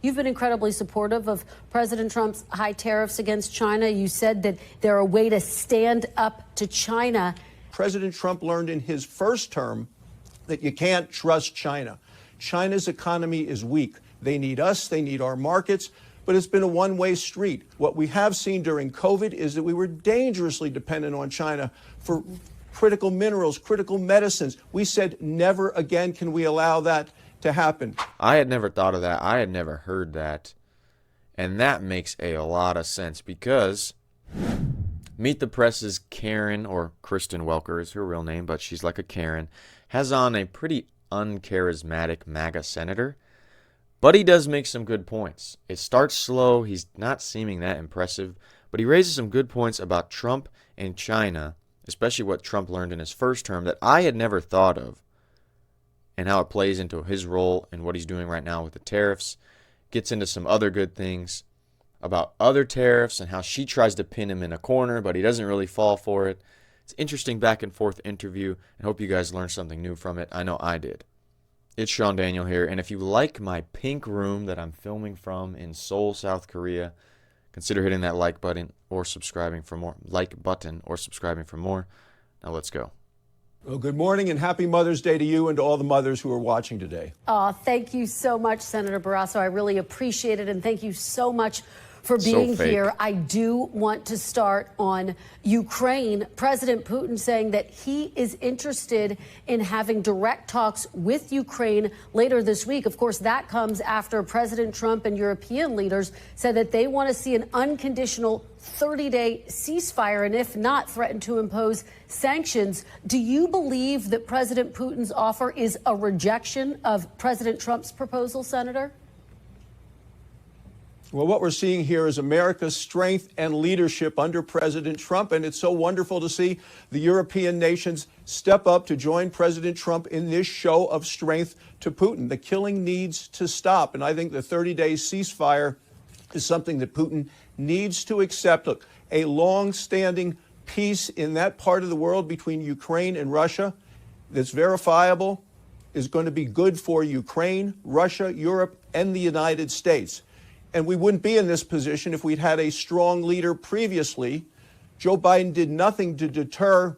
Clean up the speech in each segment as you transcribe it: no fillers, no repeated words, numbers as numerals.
You've been incredibly supportive of President Trump's high tariffs against China. You said that they're a way to stand up to China. President Trump learned in his first term that you can't trust China. China's economy is weak. They need us, they need our markets, but it's been a one-way street. What we have seen during COVID is that we were dangerously dependent on China for critical minerals, critical medicines. We said never again can we allow that to happen. I had never thought of that. I had never heard that. And that makes a lot of sense because Meet the Press's Karen, or Kristen Welker is her real name, but she's like a Karen, has on a pretty uncharismatic MAGA senator. But he does make some good points. It starts slow. He's not seeming that impressive, but he raises some good points about Trump and China, especially what Trump learned in his first term that I had never thought of, and how it plays into his role and what he's doing right now with the tariffs. Gets into some other good things about other tariffs and how she tries to pin him in a corner, but he doesn't really fall for it. It's an interesting back and forth interview, and hope you guys learned something new from it. I know I did. It's itsSeanDaniel here, and if you like my pink room that I'm filming from in Seoul, South Korea, consider hitting that like button or subscribing for more. Now let's go. Well, good morning and happy Mother's Day to you and to all the mothers who are watching today. Thank you so much, Senator Barrasso. I really appreciate it, and thank you so much for being here. I do want to start on Ukraine. President Putin saying that he is interested in having direct talks with Ukraine later this week. Of course, that comes after President Trump and European leaders said that they want to see an unconditional 30-day ceasefire, and if not, threaten to impose sanctions. Do you believe that President Putin's offer is a rejection of President Trump's proposal, Senator? Well, what we're seeing here is America's strength and leadership under President Trump, and it's so wonderful to see the European nations step up to join President Trump in this show of strength to Putin. The killing needs to stop, and I think the 30-day ceasefire is something that Putin needs to accept. Look, a long-standing peace in that part of the world between Ukraine and Russia that's verifiable is going to be good for Ukraine, Russia, Europe, and the United States. And we wouldn't be in this position if we'd had a strong leader previously. Joe Biden did nothing to deter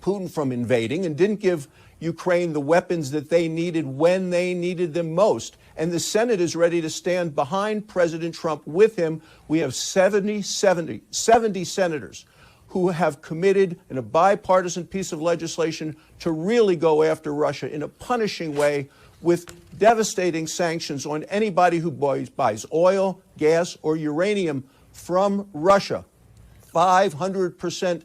Putin from invading and didn't give Ukraine the weapons that they needed when they needed them most. And the Senate is ready to stand behind President Trump with him. We have 70 senators who have committed in a bipartisan piece of legislation to really go after Russia in a punishing way, with devastating sanctions on anybody who buys oil, gas, or uranium from Russia. 500%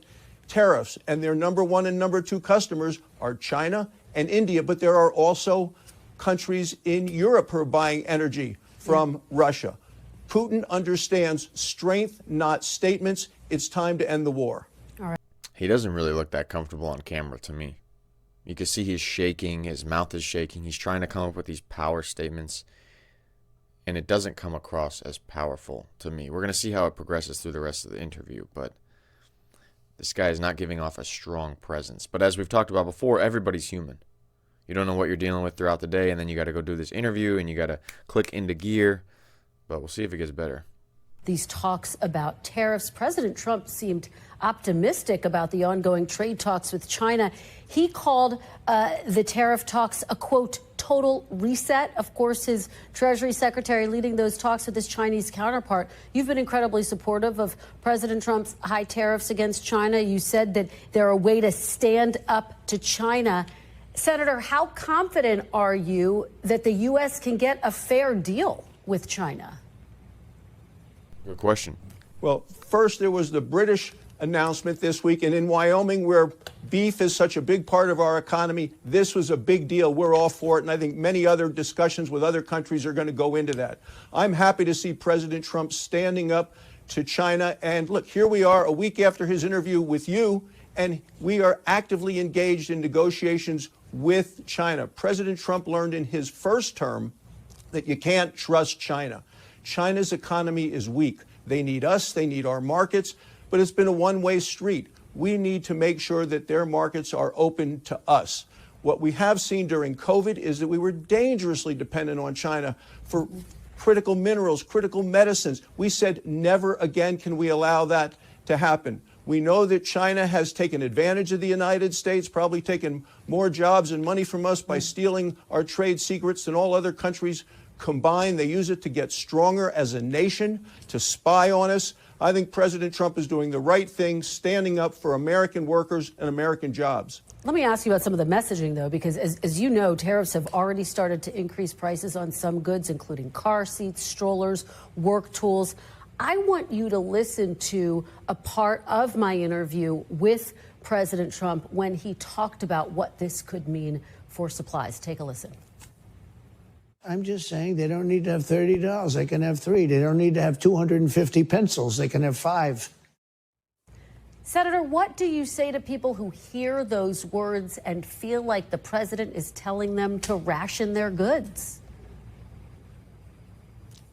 tariffs, and their number one and number two customers are China and India, but there are also countries in Europe who are buying energy from Russia. Putin understands strength, not statements. It's time to end the war. All right. He doesn't really look that comfortable on camera to me. You can see he's shaking, his mouth is shaking. He's trying to come up with these power statements, and it doesn't come across as powerful to me. We're going to see how it progresses through the rest of the interview, but this guy is not giving off a strong presence. But as we've talked about before, everybody's human. You don't know what you're dealing with throughout the day, and then you got to go do this interview, and you got to click into gear, but we'll see if it gets better. These talks about tariffs. President Trump seemed optimistic about the ongoing trade talks with China. He called the tariff talks a, quote, total reset. Of course, his Treasury Secretary leading those talks with his Chinese counterpart. You've been incredibly supportive of President Trump's high tariffs against China. You said that they're a way to stand up to China. Senator, how confident are you that the U.S. can get a fair deal with China? Good question. Well, first there was the British announcement this week, and in Wyoming, where beef is such a big part of our economy, this was a big deal. We're all for it, and I think many other discussions with other countries are going to go into that. I'm happy to see President Trump standing up to China, and look, here we are a week after his interview with you, and we are actively engaged in negotiations with China. President Trump learned in his first term that you can't trust China. China's economy is weak. They need us, they need our markets, but it's been a one-way street. We need to make sure that their markets are open to us. What we have seen during COVID is that we were dangerously dependent on China for critical minerals, critical medicines. We said never again can we allow that to happen. We know that China has taken advantage of the United States, probably taken more jobs and money from us by stealing our trade secrets than all other countries combined. They use it to get stronger as a nation, to spy on us. I think President Trump is doing the right thing, standing up for American workers and American jobs. Let me ask you about some of the messaging, though, because as you know, tariffs have already started to increase prices on some goods, including car seats, strollers, work tools. I want you to listen to a part of my interview with President Trump when he talked about what this could mean for supplies. Take a listen. I'm just saying they don't need to have $30. They can have 3. They don't need to have 250 pencils. They can have 5. Senator, what do you say to people who hear those words and feel like the president is telling them to ration their goods?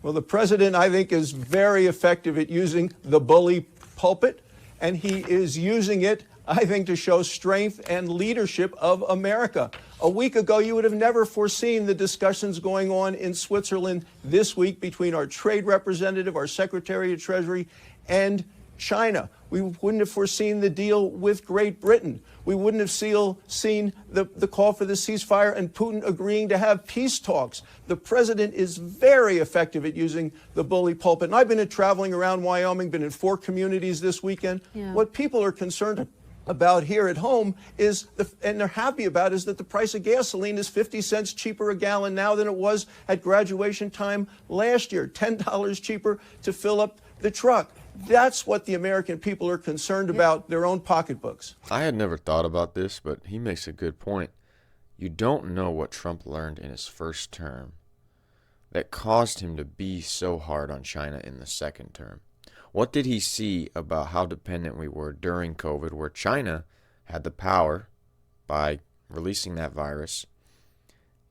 Well, the president, I think, is very effective at using the bully pulpit, and he is using it, I think, to show strength and leadership of America. A week ago, you would have never foreseen the discussions going on in Switzerland this week between our trade representative, our Secretary of Treasury, and China. We wouldn't have foreseen the deal with Great Britain. We wouldn't have seen the call for the ceasefire and Putin agreeing to have peace talks. The president is very effective at using the bully pulpit. And I've been traveling around Wyoming, been in 4 communities this weekend. Yeah. What people are concerned about here at home is, and they're happy about, is that the price of gasoline is 50 cents cheaper a gallon now than it was at graduation time last year, $10 cheaper to fill up the truck. That's what the American people are concerned about, their own pocketbooks. I had never thought about this, but he makes a good point. You don't know what Trump learned in his first term that caused him to be so hard on China in the second term. What did he see about how dependent we were during COVID, where China had the power by releasing that virus,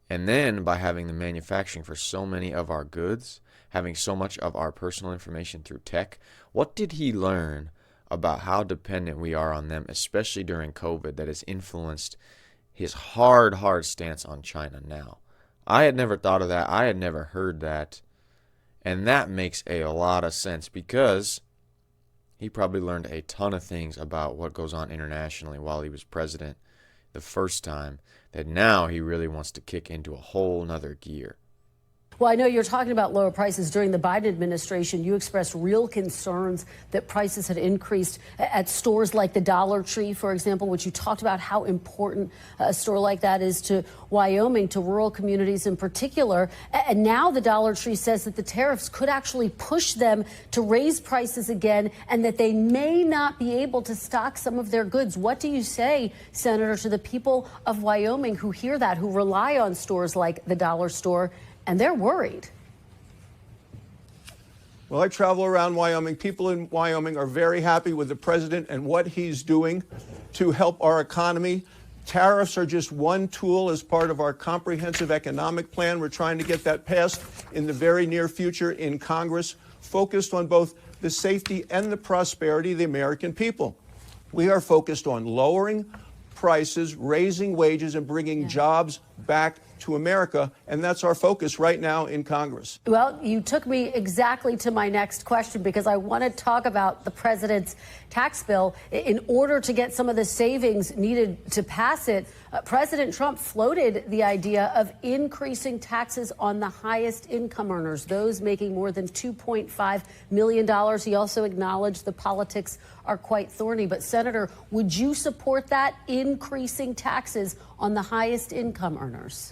and then by having the manufacturing for so many of our goods, having so much of our personal information through tech? What did he learn about how dependent we are on them, especially during COVID, that has influenced his hard stance on China now? I had never thought of that. I had never heard that. And that makes a lot of sense, because he probably learned a ton of things about what goes on internationally while he was president the first time, that now he really wants to kick into a whole nother gear. Well, I know you're talking about lower prices. During the Biden administration, you expressed real concerns that prices had increased at stores like the Dollar Tree, for example, which you talked about how important a store like that is to Wyoming, to rural communities in particular. And now the Dollar Tree says that the tariffs could actually push them to raise prices again, and that they may not be able to stock some of their goods. What do you say, Senator, to the people of Wyoming who hear that, who rely on stores like the Dollar Store, and they're worried? Well, I travel around Wyoming. People in Wyoming are very happy with the president and what he's doing to help our economy. Tariffs are just one tool as part of our comprehensive economic plan. We're trying to get that passed in the very near future in Congress, focused on both the safety and the prosperity of the American people. We are focused on lowering prices, raising wages, and bringing jobs back to America, and that's our focus right now in Congress. Well, you took me exactly to my next question, because I want to talk about the president's tax bill. In order to get some of the savings needed to pass it, President Trump floated the idea of increasing taxes on the highest income earners, those making more than $2.5 million. He also acknowledged the politics are quite thorny. But, Senator, would you support that, increasing taxes on the highest income earners?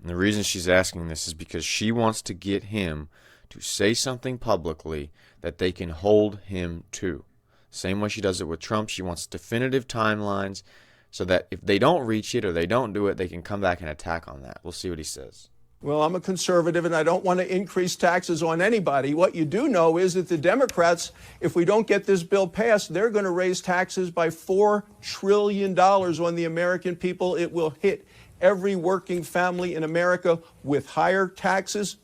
And the reason she's asking this is because she wants to get him to say something publicly that they can hold him to. Same way she does it with Trump. She wants definitive timelines so that if they don't reach it or they don't do it, they can come back and attack on that. We'll see what he says. Well, I'm a conservative, and I don't want to increase taxes on anybody. What you do know is that the Democrats, if we don't get this bill passed, they're going to raise taxes by $4 trillion on the American people. It will hit every working family in America with higher taxes.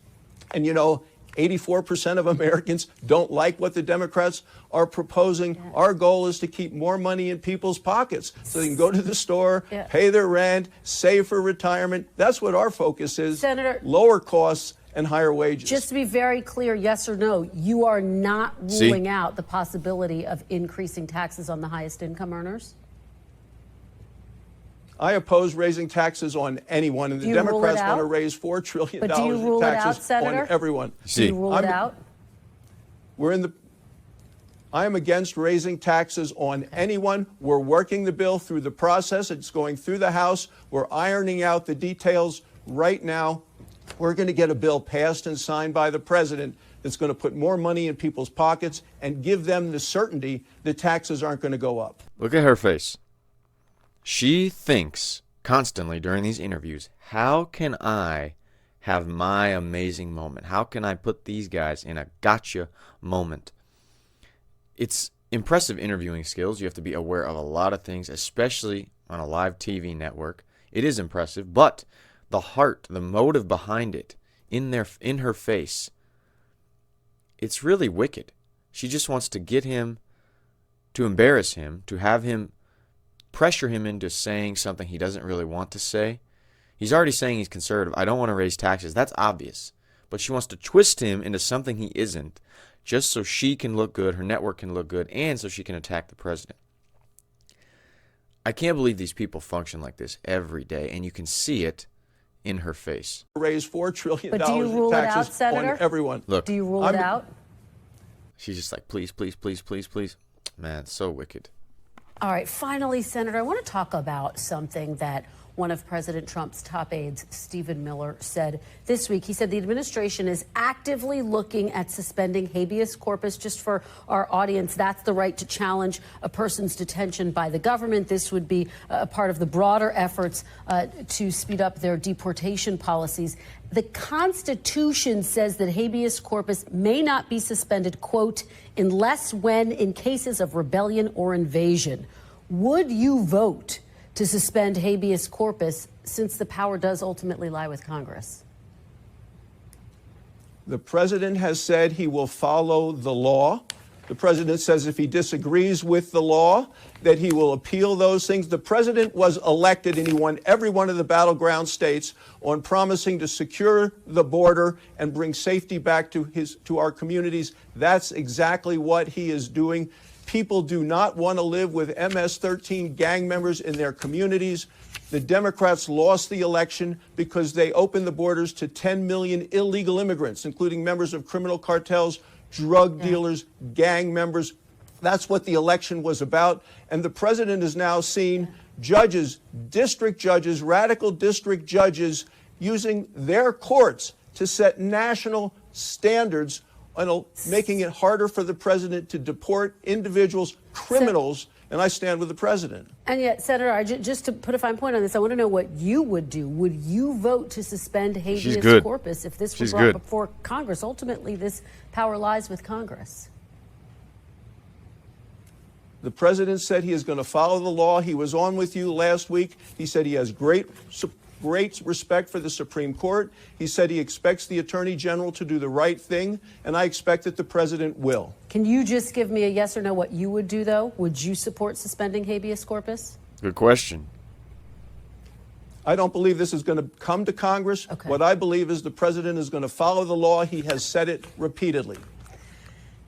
And, you know, 84% of Americans don't like what the Democrats are proposing. Yeah. Our goal is to keep more money in people's pockets so they can go to the store, pay their rent, save for retirement. That's what our focus is. Senator, lower costs and higher wages. Just to be very clear, yes or no, you are not ruling out the possibility of increasing taxes on the highest income earners? I oppose raising taxes on anyone, and the Democrats want to raise $4 trillion in taxes on everyone. Do you rule it out? I am against raising taxes on anyone. We're working the bill through the process. It's going through the House. We're ironing out the details right now. We're going to get a bill passed and signed by the president that's going to put more money in people's pockets and give them the certainty that taxes aren't going to go up. Look at her face. She thinks constantly during these interviews, how can I have my amazing moment? How can I put these guys in a gotcha moment? It's impressive interviewing skills. You have to be aware of a lot of things, especially on a live TV network. It is impressive, but the heart, the motive behind it, in her face, it's really wicked. She just wants to get him, to embarrass him, to have him, pressure him into saying something he doesn't really want to say. He's already saying he's conservative. I don't want to raise taxes. That's obvious. But she wants to twist him into something he isn't, just so she can look good, her network can look good, and so she can attack the president. I can't believe these people function like this every day, and you can see it in her face. Raise $4 trillion but do you rule in taxes it out, Senator? on everyone. Look, do you rule it out? She's just like, please, please, please, please, please. Man, so wicked. All right, finally, Senator, I want to talk about something that one of President Trump's top aides, Stephen Miller, said this week. He said the administration is actively looking at suspending habeas corpus. Just for our audience, that's the right to challenge a person's detention by the government. This would be a part of the broader efforts to speed up their deportation policies. The Constitution says that habeas corpus may not be suspended, quote, unless when in cases of rebellion or invasion. Would you vote to suspend habeas corpus, since the power does ultimately lie with Congress? The president has said he will follow the law. The president says if he disagrees with the law, that he will appeal those things. The president was elected and he won every one of the battleground states on promising to secure the border and bring safety back to our communities. That's exactly what he is doing. People do not want to live with MS-13 gang members in their communities. The Democrats lost the election because they opened the borders to 10 million illegal immigrants, including members of criminal cartels, drug dealers, gang members. That's what the election was about. And the president is now seeing judges, district judges, radical district judges, using their courts to set national standards on making it harder for the president to deport individuals, criminals, and I stand with the president. And yet, Senator, just to put a fine point on this, I want to know what you would do. Would you vote to suspend habeas corpus if this were brought before Congress? Ultimately, this power lies with Congress. The president said he is going to follow the law. He was on with you last week. He said he has great respect for the Supreme Court. He said he expects the Attorney General to do the right thing, and I expect that the president will. Can you just give me a yes or no what you would do, though? Would you support suspending habeas corpus? Good question. I don't believe this is going to come to Congress. Okay. What I believe is the president is going to follow the law. He has said it repeatedly.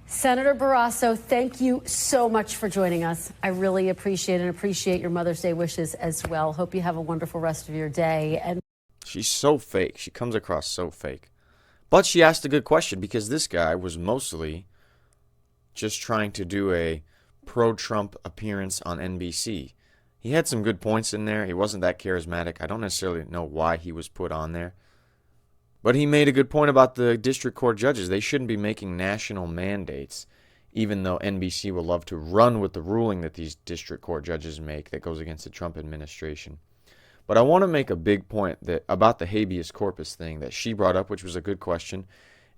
Senator Barrasso, thank you so much for joining us. I really appreciate it and appreciate your Mother's Day wishes as well. Hope you have a wonderful rest of your day. And she's so fake. She comes across so fake. But she asked a good question, because this guy was mostly just trying to do a pro-Trump appearance on NBC. He had some good points in there. He wasn't that charismatic. I don't necessarily know why he was put on there. But he made a good point about the district court judges. They shouldn't be making national mandates, even though NBC will love to run with the ruling that these district court judges make that goes against the Trump administration. But I want to make a big point about the habeas corpus thing that she brought up, which was a good question.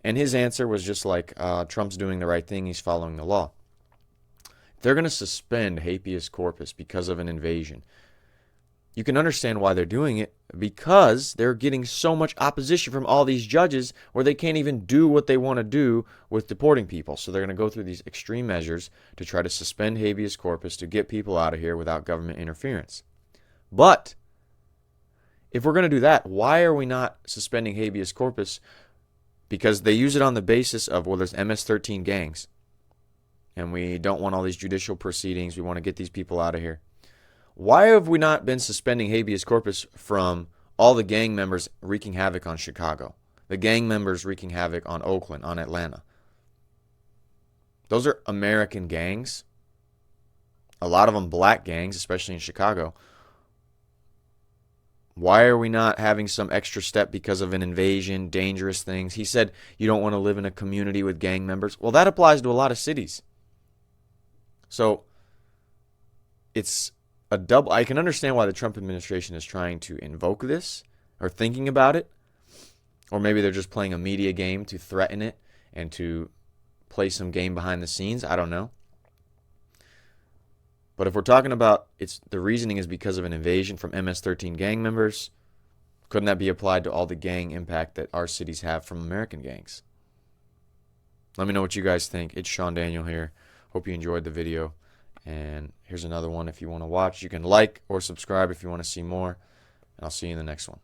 And his answer was just like, Trump's doing the right thing, he's following the law. They're going to suspend habeas corpus because of an invasion. You can understand why they're doing it, because they're getting so much opposition from all these judges where they can't even do what they want to do with deporting people. So they're going to go through these extreme measures to try to suspend habeas corpus to get people out of here without government interference. But if we're going to do that, why are we not suspending habeas corpus because they use it on the basis of, well, there's MS-13 gangs, and we don't want all these judicial proceedings. We want to get these people out of here. Why have we not been suspending habeas corpus from all the gang members wreaking havoc on Chicago, the gang members wreaking havoc on Oakland, on Atlanta? Those are American gangs. A lot of them black gangs, especially in Chicago. Why are we not having some extra step because of an invasion, dangerous things? He said you don't want to live in a community with gang members. Well, that applies to a lot of cities. So it's a double. I can understand why the Trump administration is trying to invoke this or thinking about it. Or maybe they're just playing a media game to threaten it and to play some game behind the scenes. I don't know. But if we're talking about the reasoning is because of an invasion from MS-13 gang members, couldn't that be applied to all the gang impact that our cities have from American gangs? Let me know what you guys think. It's itsSeanDaniel here. Hope you enjoyed the video. And here's another one if you want to watch. You can like or subscribe if you want to see more. And I'll see you in the next one.